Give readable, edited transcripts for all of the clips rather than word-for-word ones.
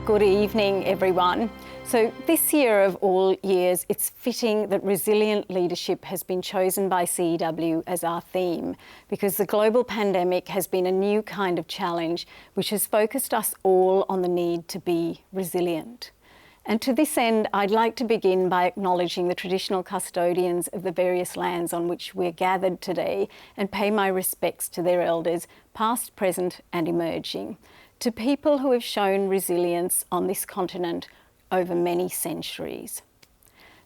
Good evening, everyone. So this year of all years, it's fitting that resilient leadership has been chosen by CEW as our theme, because the global pandemic has been a new kind of challenge which has focused us all on the need to be resilient. And to this end, I'd like to begin by acknowledging the traditional custodians of the various lands on which we're gathered today and pay my respects to their elders, past, present and emerging, to people who have shown resilience on this continent over many centuries.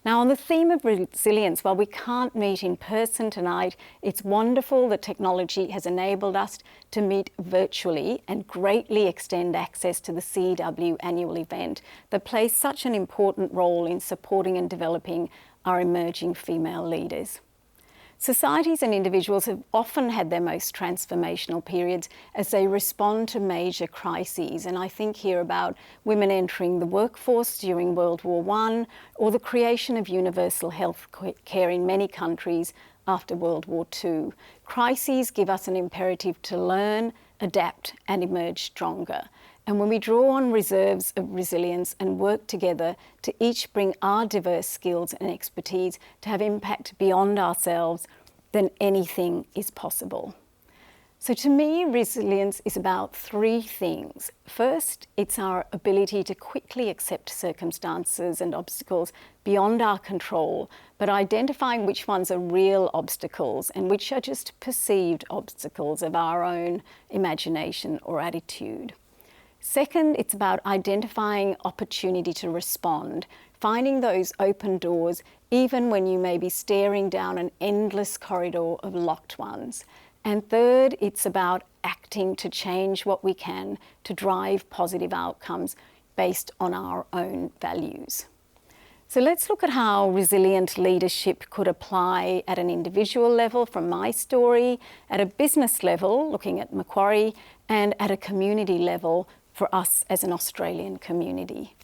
Now, on the theme of resilience, while we can't meet in person tonight, it's wonderful that technology has enabled us to meet virtually and greatly extend access to the CEW Annual Event that plays such an important role in supporting and developing our emerging female leaders. Societies and individuals have often had their most transformational periods as they respond to major crises. And I think here about women entering the workforce during World War I, or the creation of universal health care in many countries after World War II. Crises give us an imperative to learn, adapt and emerge stronger. And when we draw on reserves of resilience and work together to each bring our diverse skills and expertise to have impact beyond ourselves, then anything is possible. So to me, resilience is about three things. First, it's our ability to quickly accept circumstances and obstacles beyond our control, but identifying which ones are real obstacles and which are just perceived obstacles of our own imagination or attitude. Second, it's about identifying opportunity to respond, finding those open doors even when you may be staring down an endless corridor of locked ones. And third, it's about acting to change what we can to drive positive outcomes based on our own values. So let's look at how resilient leadership could apply at an individual level from my story, at a business level, looking at Macquarie, and at a community level for us as an Australian community.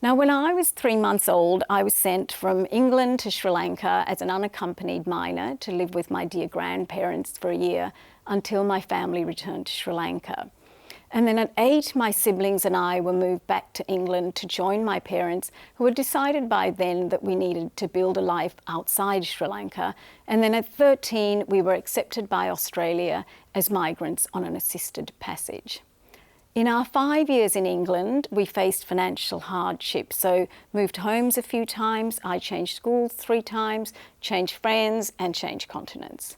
Now, when I was 3 months old, I was sent from England to Sri Lanka as an unaccompanied minor to live with my dear grandparents for a year until my family returned to Sri Lanka. And then at 8, my siblings and I were moved back to England to join my parents, who had decided by then that we needed to build a life outside Sri Lanka. And then at 13, we were accepted by Australia as migrants on an assisted passage. In our 5 years in England, we faced financial hardship, so moved homes a few times, I changed schools 3 times, changed friends and changed continents.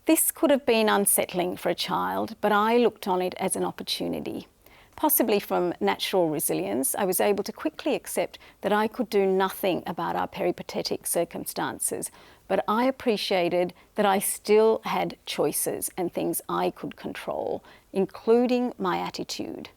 This could have been unsettling for a child, but I looked on it as an opportunity. Possibly from natural resilience, I was able to quickly accept that I could do nothing about our peripatetic circumstances, but I appreciated that I still had choices and things I could control, including my attitude.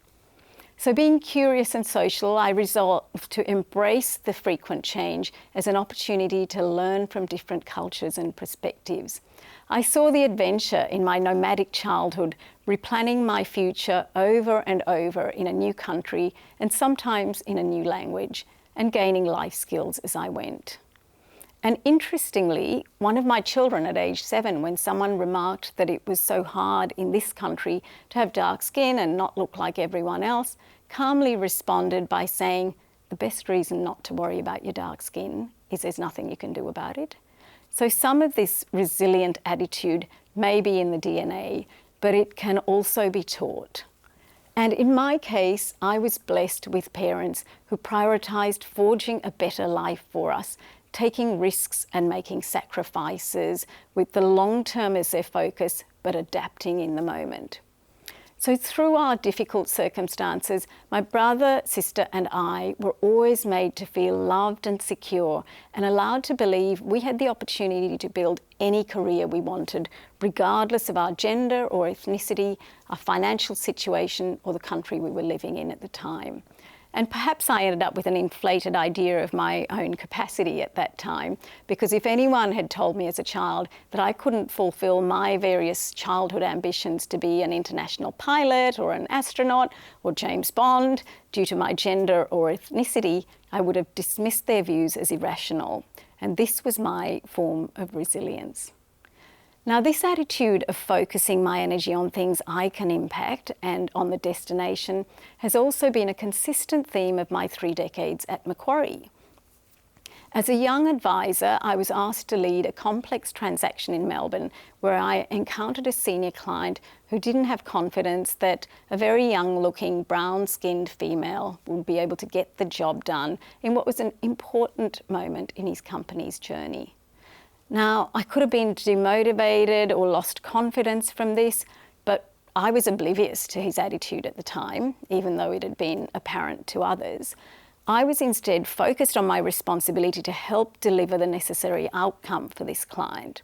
So being curious and social, I resolved to embrace the frequent change as an opportunity to learn from different cultures and perspectives. I saw the adventure in my nomadic childhood, replanning my future over and over in a new country and sometimes in a new language, and gaining life skills as I went. And interestingly, one of my children at age 7, when someone remarked that it was so hard in this country to have dark skin and not look like everyone else, calmly responded by saying, "The best reason not to worry about your dark skin is there's nothing you can do about it." So some of this resilient attitude may be in the DNA, but it can also be taught. And in my case, I was blessed with parents who prioritised forging a better life for us, taking risks and making sacrifices with the long term as their focus, but adapting in the moment. So through our difficult circumstances, my brother, sister and I were always made to feel loved and secure and allowed to believe we had the opportunity to build any career we wanted, regardless of our gender or ethnicity, our financial situation or the country we were living in at the time. And perhaps I ended up with an inflated idea of my own capacity at that time, because if anyone had told me as a child that I couldn't fulfill my various childhood ambitions to be an international pilot or an astronaut or James Bond due to my gender or ethnicity, I would have dismissed their views as irrational. And this was my form of resilience. Now, this attitude of focusing my energy on things I can impact and on the destination has also been a consistent theme of my 3 decades at Macquarie. As a young advisor, I was asked to lead a complex transaction in Melbourne where I encountered a senior client who didn't have confidence that a very young-looking, brown-skinned female would be able to get the job done in what was an important moment in his company's journey. Now, I could have been demotivated or lost confidence from this, but I was oblivious to his attitude at the time, even though it had been apparent to others. I was instead focused on my responsibility to help deliver the necessary outcome for this client.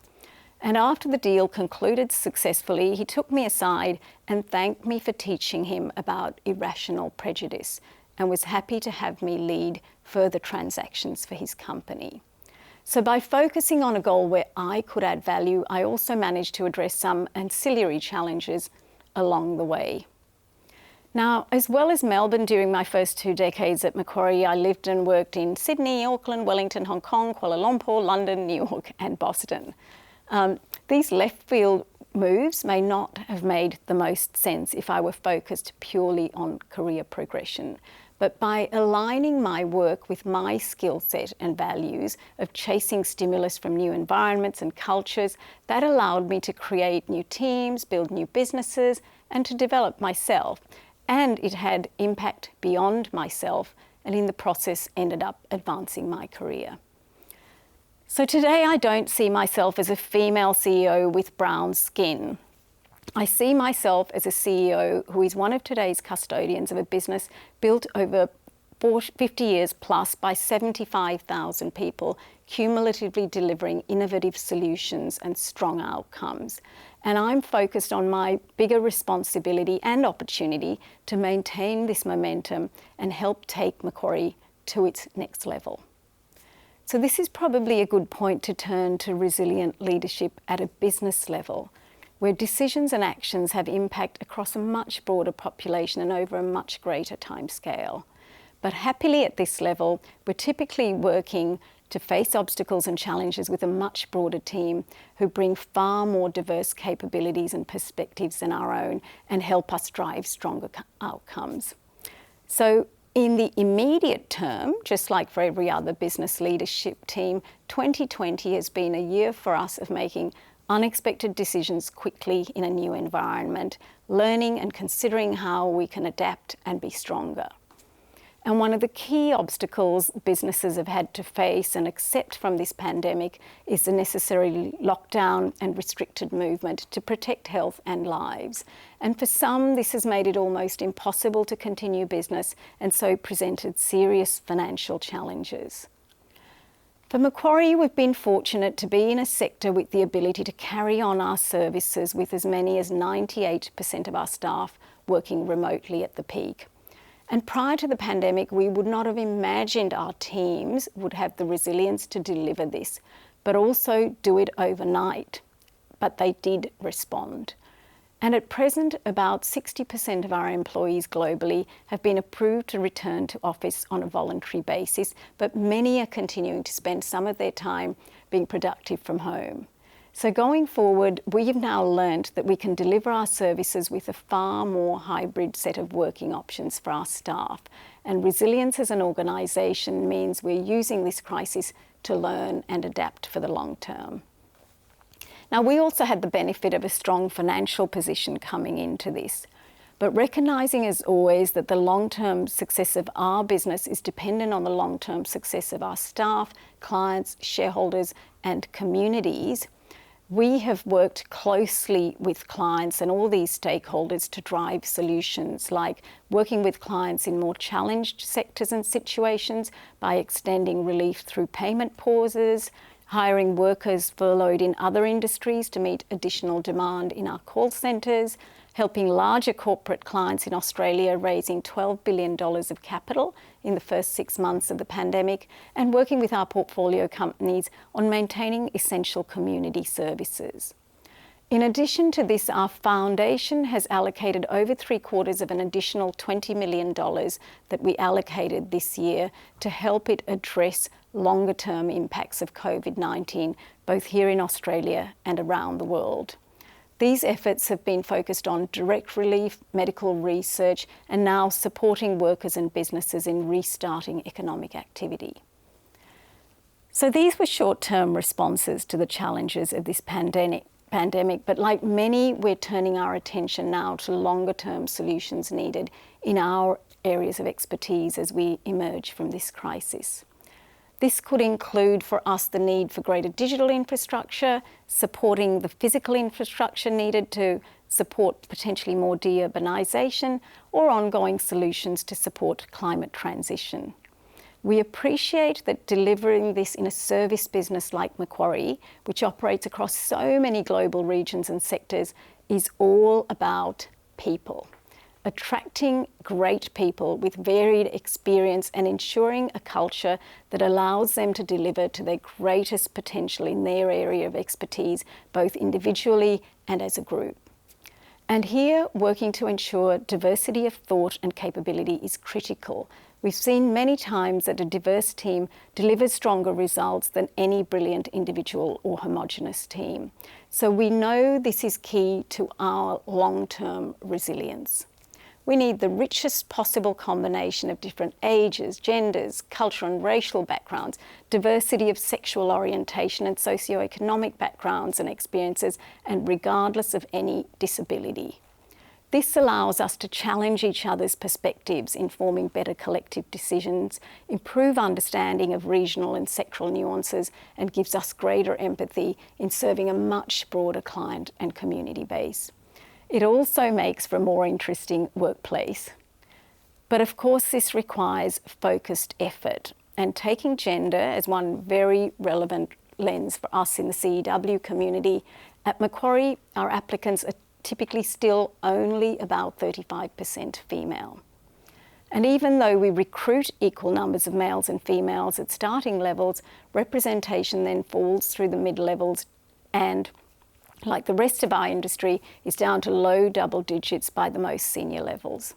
And after the deal concluded successfully, he took me aside and thanked me for teaching him about irrational prejudice and was happy to have me lead further transactions for his company. So by focusing on a goal where I could add value, I also managed to address some ancillary challenges along the way. Now, as well as Melbourne, during my first 2 decades at Macquarie, I lived and worked in Sydney, Auckland, Wellington, Hong Kong, Kuala Lumpur, London, New York and Boston. These left field moves may not have made the most sense if I were focused purely on career progression. But by aligning my work with my skill set and values of chasing stimulus from new environments and cultures, that allowed me to create new teams, build new businesses, and to develop myself. And it had impact beyond myself, and in the process ended up advancing my career. So today I don't see myself as a female CEO with brown skin. I see myself as a CEO who is one of today's custodians of a business built over 50 years plus by 75,000 people, cumulatively delivering innovative solutions and strong outcomes. And I'm focused on my bigger responsibility and opportunity to maintain this momentum and help take Macquarie to its next level. So this is probably a good point to turn to resilient leadership at a business level, where decisions and actions have impact across a much broader population and over a much greater timescale. But happily at this level, we're typically working to face obstacles and challenges with a much broader team who bring far more diverse capabilities and perspectives than our own and help us drive stronger outcomes. So in the immediate term, just like for every other business leadership team, 2020 has been a year for us of making unexpected decisions quickly in a new environment, learning and considering how we can adapt and be stronger. And one of the key obstacles businesses have had to face and accept from this pandemic is the necessary lockdown and restricted movement to protect health and lives. And for some, this has made it almost impossible to continue business and so presented serious financial challenges. For Macquarie, we've been fortunate to be in a sector with the ability to carry on our services with as many as 98% of our staff working remotely at the peak. And prior to the pandemic, we would not have imagined our teams would have the resilience to deliver this, but also do it overnight. But they did respond. And at present, about 60% of our employees globally have been approved to return to office on a voluntary basis, but many are continuing to spend some of their time being productive from home. So going forward, we've now learned that we can deliver our services with a far more hybrid set of working options for our staff. And resilience as an organisation means we're using this crisis to learn and adapt for the long term. Now, we also had the benefit of a strong financial position coming into this, but recognising as always that the long-term success of our business is dependent on the long-term success of our staff, clients, shareholders and communities, we have worked closely with clients and all these stakeholders to drive solutions like working with clients in more challenged sectors and situations by extending relief through payment pauses, hiring workers furloughed in other industries to meet additional demand in our call centres, helping larger corporate clients in Australia raising $12 billion of capital in the first 6 months of the pandemic, and working with our portfolio companies on maintaining essential community services. In addition to this, our foundation has allocated over 3/4 of an additional $20 million that we allocated this year to help it address longer-term impacts of COVID-19, both here in Australia and around the world. These efforts have been focused on direct relief, medical research, and now supporting workers and businesses in restarting economic activity. So these were short-term responses to the challenges of this pandemic, but like many, we're turning our attention now to longer-term solutions needed in our areas of expertise as we emerge from this crisis. This could include for us the need for greater digital infrastructure, supporting the physical infrastructure needed to support potentially more deurbanisation, or ongoing solutions to support climate transition. We appreciate that delivering this in a service business like Macquarie, which operates across so many global regions and sectors, is all about people. Attracting great people with varied experience and ensuring a culture that allows them to deliver to their greatest potential in their area of expertise, both individually and as a group. And here, working to ensure diversity of thought and capability is critical. We've seen many times that a diverse team delivers stronger results than any brilliant individual or homogenous team. So we know this is key to our long-term resilience. We need the richest possible combination of different ages, genders, cultural and racial backgrounds, diversity of sexual orientation and socioeconomic backgrounds and experiences, and regardless of any disability. This allows us to challenge each other's perspectives, informing better collective decisions, improve understanding of regional and sectoral nuances, and gives us greater empathy in serving a much broader client and community base. It also makes for a more interesting workplace. But of course, this requires focused effort, and taking gender as one very relevant lens for us in the CEW community, at Macquarie, our applicants are typically still only about 35% female. And even though we recruit equal numbers of males and females at starting levels, representation then falls through the mid-levels and, like the rest of our industry, is down to low double digits by the most senior levels.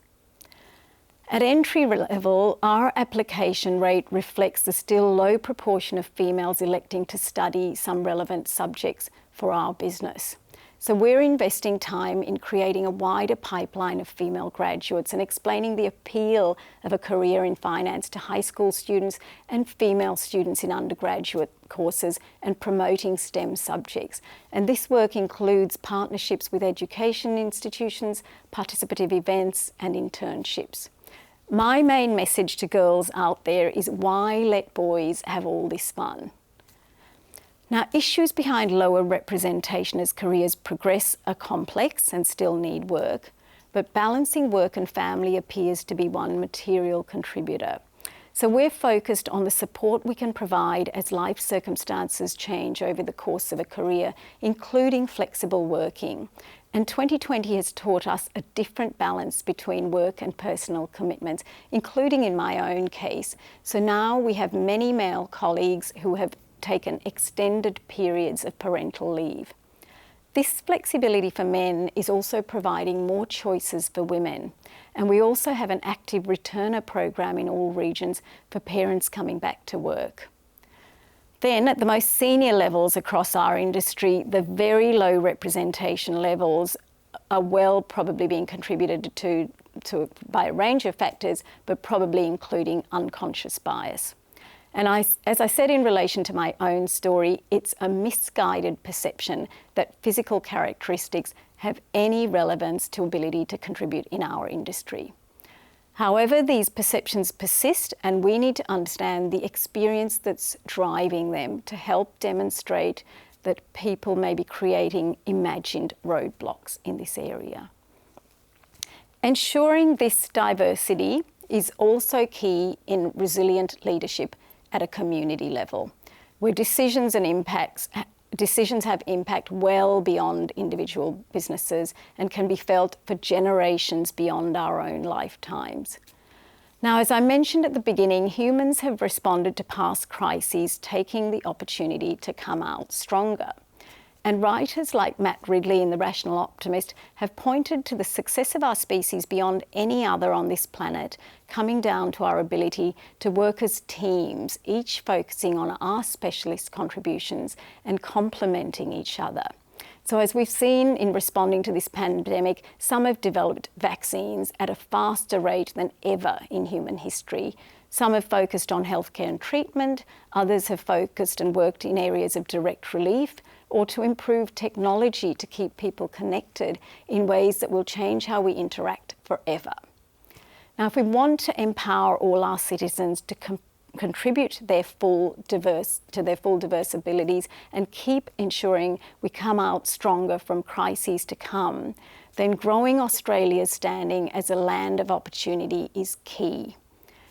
At entry level, our application rate reflects the still low proportion of females electing to study some relevant subjects for our business. So we're investing time in creating a wider pipeline of female graduates and explaining the appeal of a career in finance to high school students and female students in undergraduate courses and promoting STEM subjects. And this work includes partnerships with education institutions, participative events and internships. My main message to girls out there is why let boys have all this fun? Now, issues behind lower representation as careers progress are complex and still need work, but balancing work and family appears to be one material contributor. So we're focused on the support we can provide as life circumstances change over the course of a career, including flexible working. And 2020 has taught us a different balance between work and personal commitments, including in my own case. So now we have many male colleagues who have taken extended periods of parental leave. This flexibility for men is also providing more choices for women. And we also have an active returner program in all regions for parents coming back to work. Then at the most senior levels across our industry, the very low representation levels are probably being contributed to by a range of factors, but probably including unconscious bias. And as I said in relation to my own story, it's a misguided perception that physical characteristics have any relevance to ability to contribute in our industry. However, these perceptions persist, and we need to understand the experience that's driving them to help demonstrate that people may be creating imagined roadblocks in this area. Ensuring this diversity is also key in resilient leadership at a community level, where decisions have impact well beyond individual businesses and can be felt for generations beyond our own lifetimes. Now, as I mentioned at the beginning, humans have responded to past crises, taking the opportunity to come out stronger. And writers like Matt Ridley in The Rational Optimist have pointed to the success of our species beyond any other on this planet, coming down to our ability to work as teams, each focusing on our specialist contributions and complementing each other. So as we've seen in responding to this pandemic, some have developed vaccines at a faster rate than ever in human history. Some have focused on healthcare and treatment, others have focused and worked in areas of direct relief, or to improve technology to keep people connected in ways that will change how we interact forever. Now, if we want to empower all our citizens to contribute to their full diverse abilities and keep ensuring we come out stronger from crises to come, then growing Australia's standing as a land of opportunity is key.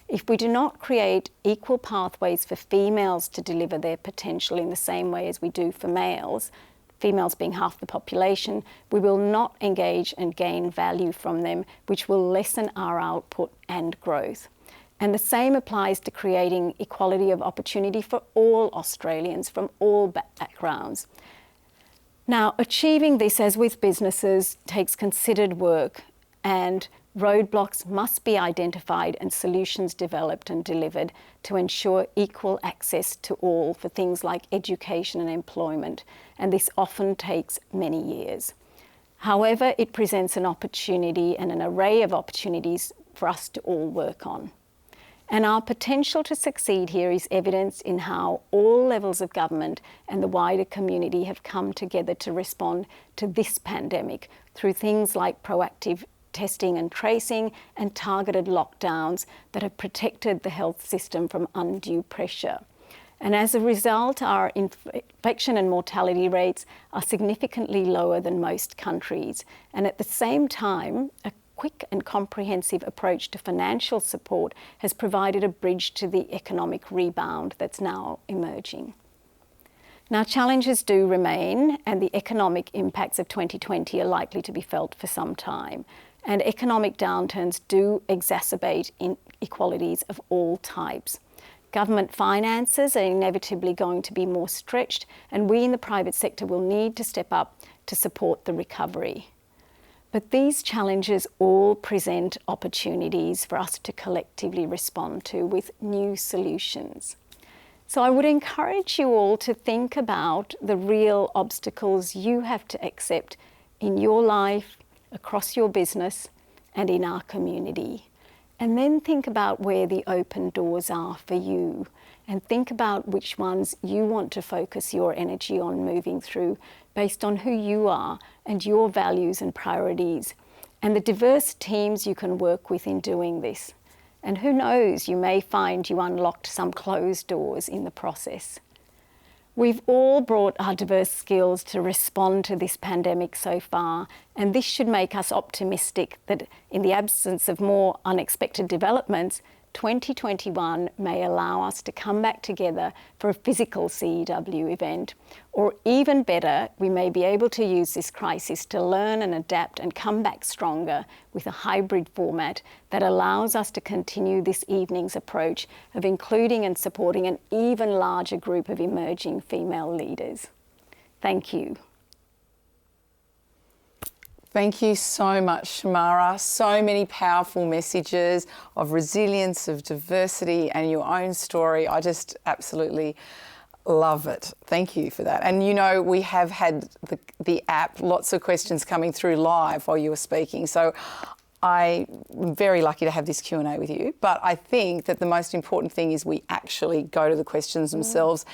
If we do not create equal pathways for females to deliver their potential in the same way as we do for males, females being half the population, we will not engage and gain value from them, which will lessen our output and growth. And the same applies to creating equality of opportunity for all Australians from all backgrounds. Now, achieving this, as with businesses, takes considered work, and roadblocks must be identified and solutions developed and delivered to ensure equal access to all for things like education and employment, and this often takes many years. However, it presents an opportunity and an array of opportunities for us to all work on. And our potential to succeed here is evidenced in how all levels of government and the wider community have come together to respond to this pandemic through things like proactive testing and tracing and targeted lockdowns that have protected the health system from undue pressure. And as a result, our infection and mortality rates are significantly lower than most countries. And at the same time, a quick and comprehensive approach to financial support has provided a bridge to the economic rebound that's now emerging. Now, challenges do remain, and the economic impacts of 2020 are likely to be felt for some time. And economic downturns do exacerbate inequalities of all types. Government finances are inevitably going to be more stretched, and we in the private sector will need to step up to support the recovery. But these challenges all present opportunities for us to collectively respond to with new solutions. So I would encourage you all to think about the real obstacles you have to accept in your life, across your business, and in our community. And then think about where the open doors are for you, and think about which ones you want to focus your energy on moving through based on who you are and your values and priorities, and the diverse teams you can work with in doing this. And who knows, you may find you unlocked some closed doors in the process. We've all brought our diverse skills to respond to this pandemic so far, and this should make us optimistic that in the absence of more unexpected developments, 2021 may allow us to come back together for a physical CEW event, or even better, we may be able to use this crisis to learn and adapt and come back stronger with a hybrid format that allows us to continue this evening's approach of including and supporting an even larger group of emerging female leaders. Thank you. Thank you so much, Shemara. So many powerful messages of resilience, of diversity, and your own story. I just absolutely love it. Thank you for that. And you know, we have had the app, lots of questions coming through live while you were speaking. So I'm very lucky to have this Q&A with you. But I think that the most important thing is we actually go to the questions themselves.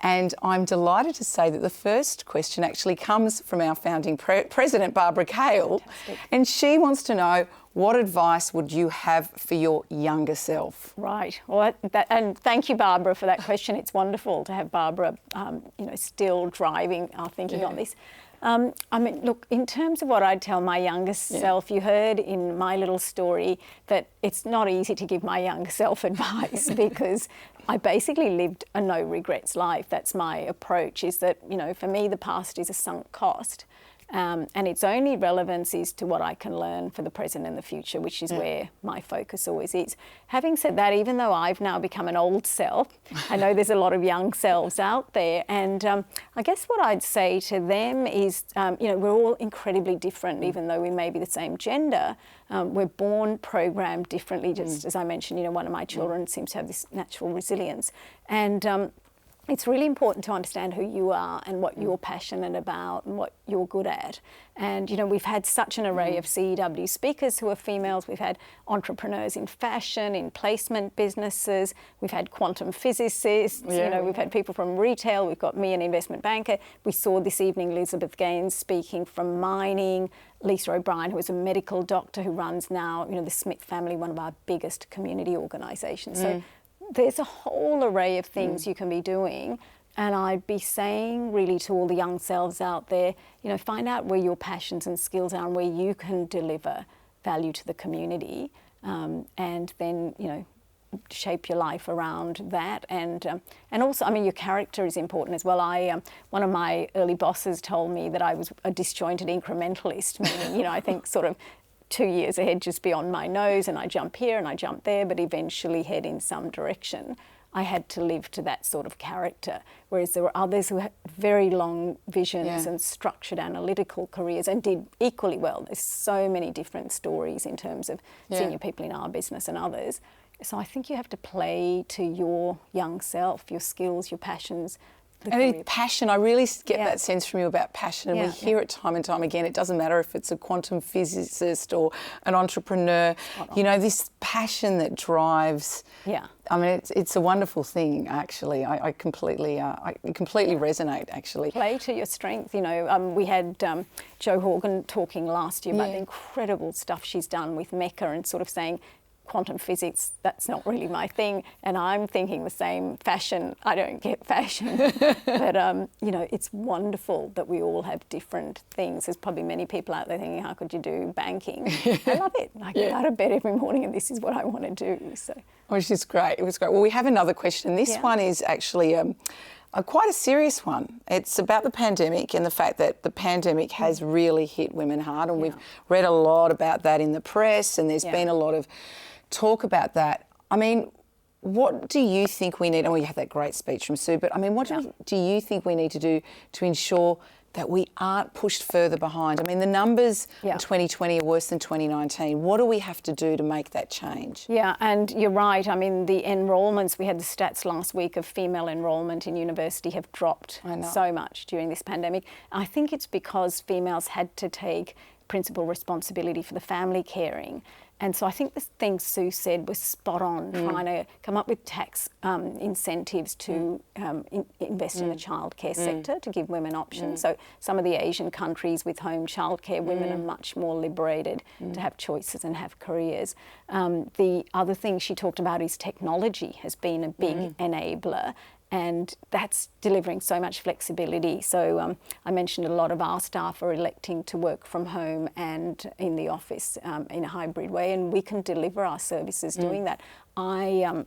And I'm delighted to say that the first question actually comes from our founding president, Barbara Cale. Fantastic. And she wants to know, what advice would you have for your younger self? Right. Well, and thank you, Barbara, for that question. It's wonderful to have Barbara, still driving our thinking on this. I mean, look, in terms of what I'd tell my younger self, you heard in my little story that it's not easy to give my younger self advice because I basically lived a no regrets life. That's my approach, is that, for me, the past is a sunk cost. And its only relevance is to what I can learn for the present and the future, which is where my focus always is. Having said that, even though I've now become an old self, I know there's a lot of young selves out there. And I guess what I'd say to them is, we're all incredibly different, even though we may be the same gender. We're born programmed differently, just as I mentioned, one of my children seems to have this natural resilience. And it's really important to understand who you are and what you're passionate about and what you're good at. And, we've had such an array of CEW speakers who are females. We've had entrepreneurs in fashion, in placement businesses. We've had quantum physicists. We've had people from retail. We've got me, an investment banker. We saw this evening Elizabeth Gaines speaking from mining. Lisa O'Brien, who is a medical doctor who runs now, the Smith family, one of our biggest community organisations. So there's a whole array of things you can be doing, and I'd be saying really to all the young selves out there, find out where your passions and skills are and where you can deliver value to the community, and then shape your life around that. And also, your character is important as well. One of my early bosses told me that I was a disjointed incrementalist, meaning I think sort of 2 years ahead just beyond my nose, and I jump here and I jump there, but eventually head in some direction. I had to live to that sort of character, whereas there were others who had very long visions and structured analytical careers and did equally well. There's so many different stories in terms of senior people in our business and others. So I think you have to play to your young self, your skills, your passions. And passion, I really get that sense from you about passion, and we hear it time and time again. It doesn't matter if it's a quantum physicist or an entrepreneur, this passion that drives. Yeah. It's a wonderful thing, actually. I completely resonate, actually. Play to your strength. We had Jo Horgan talking last year about the incredible stuff she's done with Mecca and sort of saying, quantum physics, that's not really my thing. And I'm thinking the same. Fashion, I don't get fashion. But, it's wonderful that we all have different things. There's probably many people out there thinking, how could you do banking? I love it. I get out of bed every morning and this is what I want to do. So, which is great. It was great. Well, we have another question. This one is actually quite a serious one. It's about the pandemic and the fact that the pandemic has really hit women hard. And we've read a lot about that in the press, and there's been a lot of talk about that. What do you think we need? And we had that great speech from Sue, but what do you think we need to do to ensure that we aren't pushed further behind? The numbers in 2020 are worse than 2019. What do we have to do to make that change? Yeah, and you're right. The enrolments, we had the stats last week of female enrolment in university have dropped so much during this pandemic. I think it's because females had to take principal responsibility for the family caring. And so I think the thing Sue said was spot on, trying to come up with tax incentives to invest in the childcare sector to give women options. So some of the Asian countries with home childcare, women are much more liberated to have choices and have careers. The other thing she talked about is technology has been a big enabler. And that's delivering so much flexibility. So I mentioned a lot of our staff are electing to work from home and in the office in a hybrid way, and we can deliver our services doing that. I've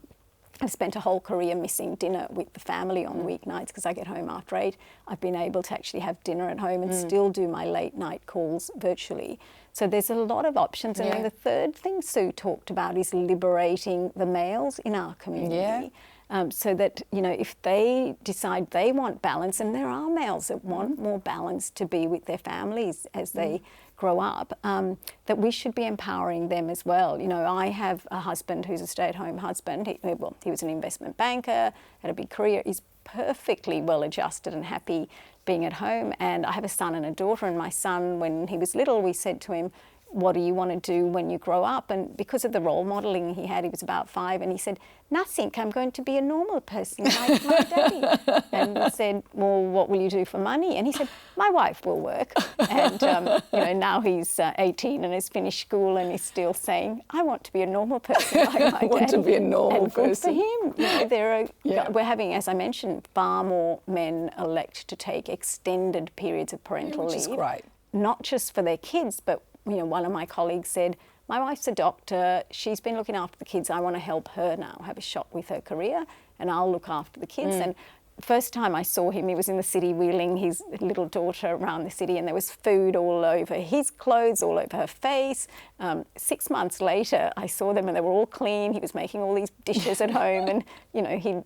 spent a whole career missing dinner with the family on weeknights because I get home after 8. I've been able to actually have dinner at home and still do my late night calls virtually. So there's a lot of options. And then the third thing Sue talked about is liberating the males in our community. So that, if they decide they want balance, and there are males that want more balance to be with their families as they grow up, that we should be empowering them as well. I have a husband who's a stay-at-home husband. He was an investment banker, had a big career. He's perfectly well adjusted and happy being at home. And I have a son and a daughter, and my son, when he was little, we said to him, what do you want to do when you grow up? And because of the role modelling he had, he was about 5, and he said, nothing, I'm going to be a normal person like my daddy. And we said, well, what will you do for money? And he said, my wife will work. And, now he's 18 and has finished school and he's still saying, I want to be a normal person like my daddy. I want to be a normal person. Good for him. We're having, as I mentioned, far more men elect to take extended periods of parental leave. Which is great. Not just for their kids, but one of my colleagues said, my wife's a doctor, she's been looking after the kids, I want to help her now have a shot with her career and I'll look after the kids. And first time I saw him, he was in the city wheeling his little daughter around the city, and there was food all over his clothes, all over her face. 6 months later, I saw them and they were all clean. He was making all these dishes at home, and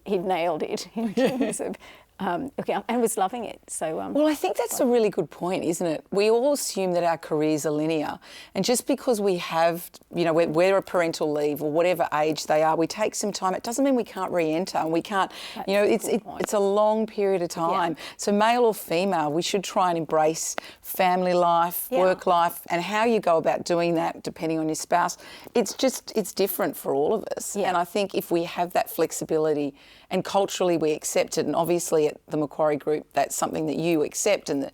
he'd nailed it in terms of and was loving it. So well, I think that's a really good point, isn't it? We all assume that our careers are linear, and just because we have, we're a parental leave or whatever age they are, we take some time. It doesn't mean we can't re-enter, and we can't. It's a long period of time. Yeah. So male or female, we should try and embrace family life, work life, and how you go about doing that, depending on your spouse. It's different for all of us, and I think if we have that flexibility, and culturally we accept it, and obviously at the Macquarie Group, that's something that you accept, and the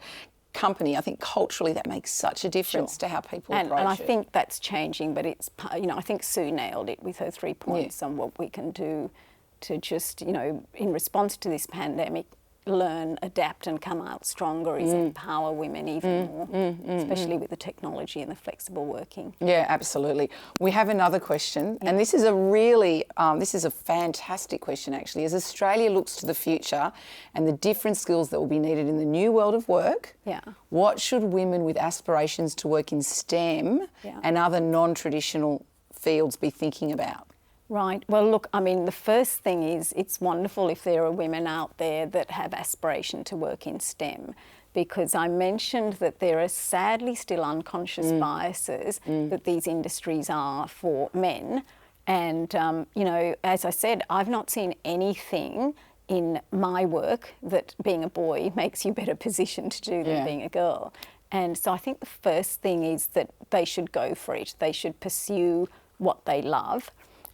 company, I think culturally that makes such a difference to how people approach it. And I think that's changing, but it's, I think Sue nailed it with her 3 points on what we can do to just, in response to this pandemic, learn, adapt and come out stronger is empower women even more, especially with the technology and the flexible working. Yeah, absolutely. We have another question, and this is a fantastic question actually. As Australia looks to the future and the different skills that will be needed in the new world of work, what should women with aspirations to work in STEM and other non-traditional fields be thinking about? Right. Well, look, the first thing is it's wonderful if there are women out there that have aspiration to work in STEM, because I mentioned that there are sadly still unconscious biases that these industries are for men. And, as I said, I've not seen anything in my work that being a boy makes you better positioned to do than being a girl. And so I think the first thing is that they should go for it. They should pursue what they love.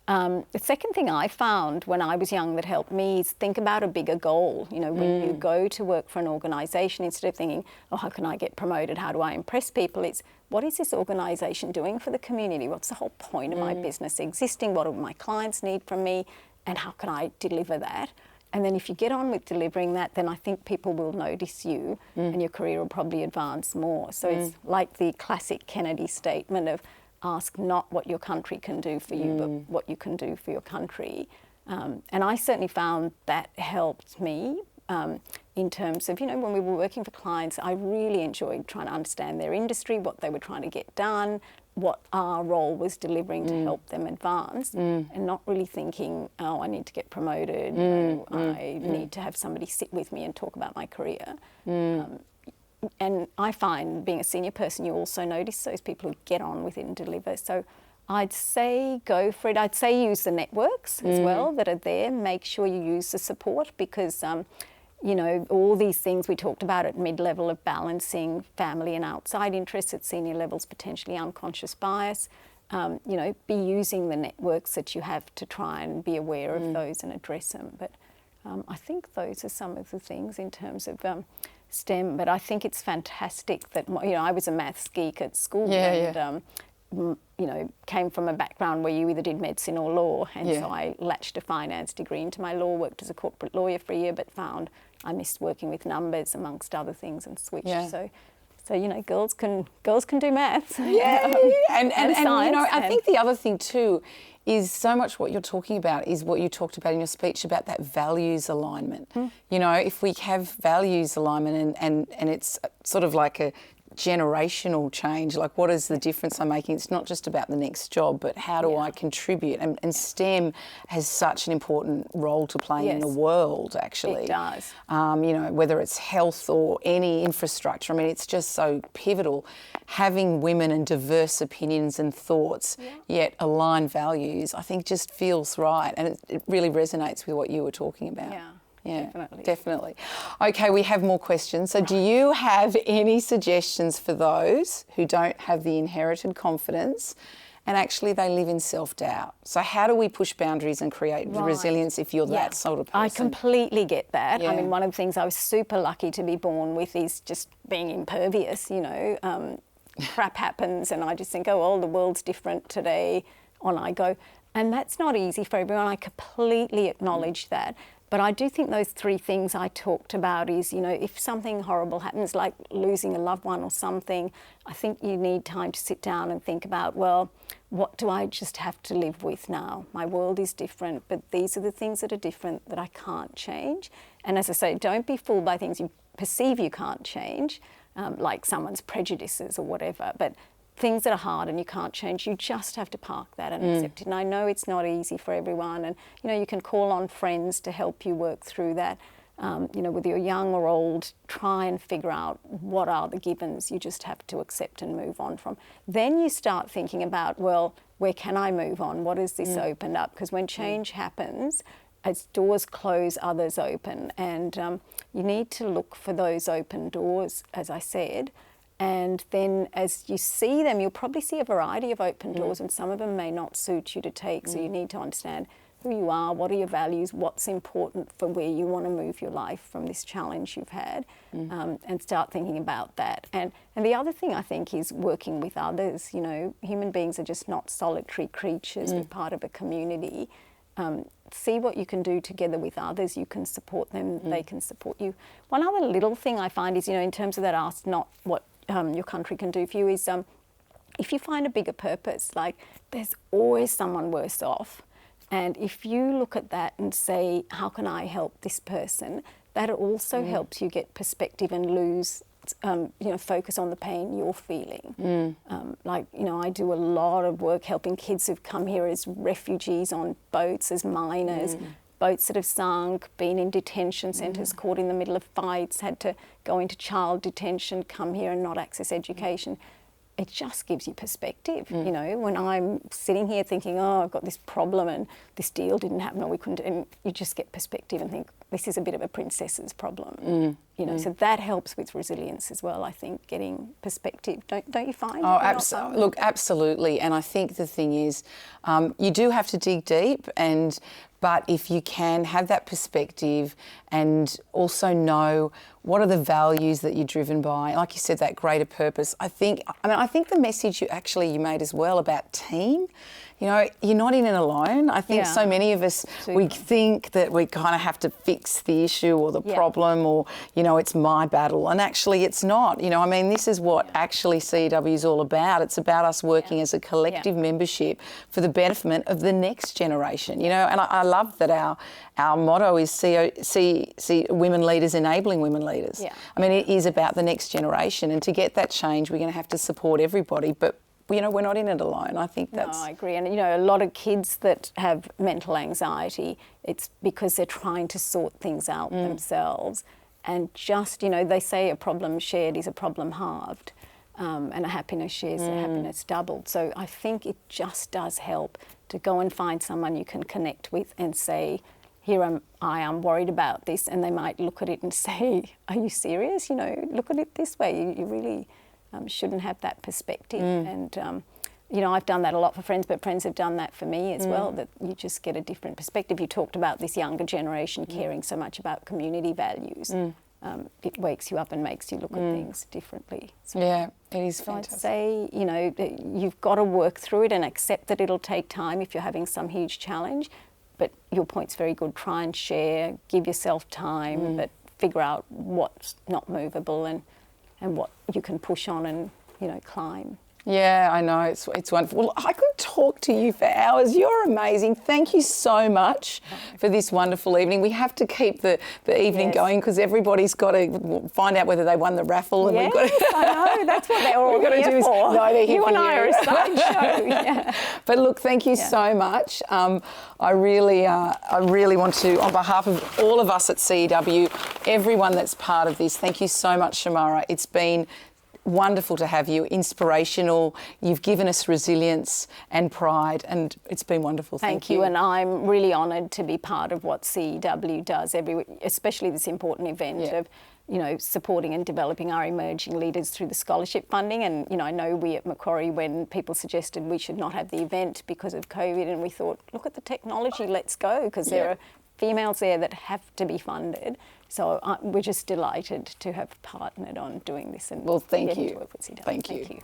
The second thing I found when I was young that helped me is think about a bigger goal. When you go to work for an organisation, instead of thinking, how can I get promoted? How do I impress people? It's, what is this organisation doing for the community? What's the whole point of my business existing? What do my clients need from me? And how can I deliver that? And then if you get on with delivering that, then I think people will notice you and your career will probably advance more. So it's like the classic Kennedy statement of, ask not what your country can do for you, but what you can do for your country. And I certainly found that helped me in terms of, when we were working for clients, I really enjoyed trying to understand their industry, what they were trying to get done, what our role was delivering to help them advance, and not really thinking, I need to get promoted, I need to have somebody sit with me and talk about my career. And I find being a senior person, you also notice those people who get on with it and deliver. So I'd say go for it. I'd say use the networks as well that are there. Make sure you use the support because, all these things we talked about at mid-level of balancing family and outside interests, at senior levels, potentially unconscious bias. Be using the networks that you have to try and be aware of those and address them. But I think those are some of the things in terms of STEM, but I think it's fantastic that, I was a maths geek at school came from a background where you either did medicine or law, and so I latched a finance degree into my law, worked as a corporate lawyer for a year, but found I missed working with numbers amongst other things and switched. So girls can do maths. And science. I think the other thing too is so much what you're talking about is what you talked about in your speech about that values alignment. If we have values alignment and it's sort of like a generational change, like what is the difference I'm making? It's not just about the next job, but how do I contribute? And STEM has such an important role to play in the world, actually. It does. Whether it's health or any infrastructure, it's just so pivotal. Having women and diverse opinions and thoughts, yet aligned values, I think just feels right. And it really resonates with what you were talking about. Yeah, definitely. Okay, we have more questions. So do you have any suggestions for those who don't have the inherited confidence and actually they live in self-doubt? So how do we push boundaries and create the resilience if you're that sort of person? I completely get that. One of the things I was super lucky to be born with is just being impervious, crap happens and I just think, the world's different today, on I go. And that's not easy for everyone. I completely acknowledge that. But I do think those three things I talked about is, you know, if something horrible happens, like losing a loved one or something, I think you need time to sit down and think about, well, what do I just have to live with now? My world is different, but these are the things that are different that I can't change. And as I say, don't be fooled by things you perceive you can't change, like someone's prejudices or whatever, but things that are hard and you can't change, you just have to park that and accept it. And I know it's not easy for everyone, and you know, you can call on friends to help you work through that. You know, whether you're young or old, try and figure out what are the givens you just have to accept and move on from. Then you start thinking about, well, where can I move on? What has this opened up? Because when change happens, as doors close, others open, and you need to look for those open doors, as I said. And then as you see them, you'll probably see a variety of open doors, and some of them may not suit you to take. So you need to understand who you are, what are your values, what's important for where you want to move your life from this challenge you've had, and start thinking about that. And the other thing I think is working with others. You know, human beings are just not solitary creatures. We're part of a community. See what you can do together with others. You can support them, they can support you. One other little thing I find is, you know, in terms of that ask not what your country can do for you, is if you find a bigger purpose, like there's always someone worse off. And if you look at that and say, how can I help this person? That also helps you get perspective and lose, you know, focus on the pain you're feeling. Like, you know, I do a lot of work helping kids who've come here as refugees on boats, as minors, boats that have sunk, been in detention centres, caught in the middle of fights, had to go into child detention, come here and not access education. It just gives you perspective, you know, when I'm sitting here thinking, oh, I've got this problem and this deal didn't happen or we couldn't, and you just get perspective and think, this is a bit of a princess's problem, you know, so that helps with resilience as well, I think, getting perspective. Don't you find? Oh, absolutely. Look, absolutely. And I think the thing is, you do have to dig deep, but if you can have that perspective and also know what are the values that you're driven by, like you said, that greater purpose. I think the message you made as well about team. You know, you're not in it alone. I think so many of us, we think that we kind of have to fix the issue or the problem, or, you know, it's my battle. And actually it's not. You know, I mean, this is what actually CEW is all about. It's about us working as a collective membership for the betterment of the next generation. You know, and I love that our motto is see women leaders enabling women leaders. Yeah. I mean, it is about the next generation. And to get that change, we're going to have to support everybody. But you know, we're not in it alone. I think that's... No, I agree. And, you know, a lot of kids that have mental anxiety, it's because they're trying to sort things out themselves. And just, you know, they say a problem shared is a problem halved, and a happiness shared is a happiness doubled. So I think it just does help to go and find someone you can connect with and say, I am worried about this. And they might look at it and say, are you serious? You know, look at it this way. You really... shouldn't have that perspective. And, you know, I've done that a lot for friends, but friends have done that for me as well, that you just get a different perspective. You talked about this younger generation caring so much about community values. It wakes you up and makes you look at things differently. So, yeah, it is fantastic. I'd say, you know, you've got to work through it and accept that it'll take time if you're having some huge challenge. But your point's very good. Try and share, give yourself time, but figure out what's not movable and what you can push on and, you know, climb. Yeah, I know, it's wonderful. Well, I could talk to you for hours. You're amazing. Thank you so much for this wonderful evening. We have to keep the evening going because everybody's got to find out whether they won the raffle. And yes, I know. That's what they're all here for. No, they're here you for and you. I are a sideshow. Yeah. But look, thank you so much. I really want to, on behalf of all of us at CEW, everyone that's part of this, thank you so much, Shemara. It's been wonderful to have you, inspirational. You've given us resilience and pride, and it's been wonderful. Thank you. And I'm really honoured to be part of what CEW does every week, especially this important event of, you know, supporting and developing our emerging leaders through the scholarship funding. And, you know, I know we at Macquarie, when people suggested we should not have the event because of COVID, and we thought, look at the technology, let's go, because there are females there that have to be funded. So we're just delighted to have partnered on doing this. And well, thank you. To work with CEW. Thank you. Thank you.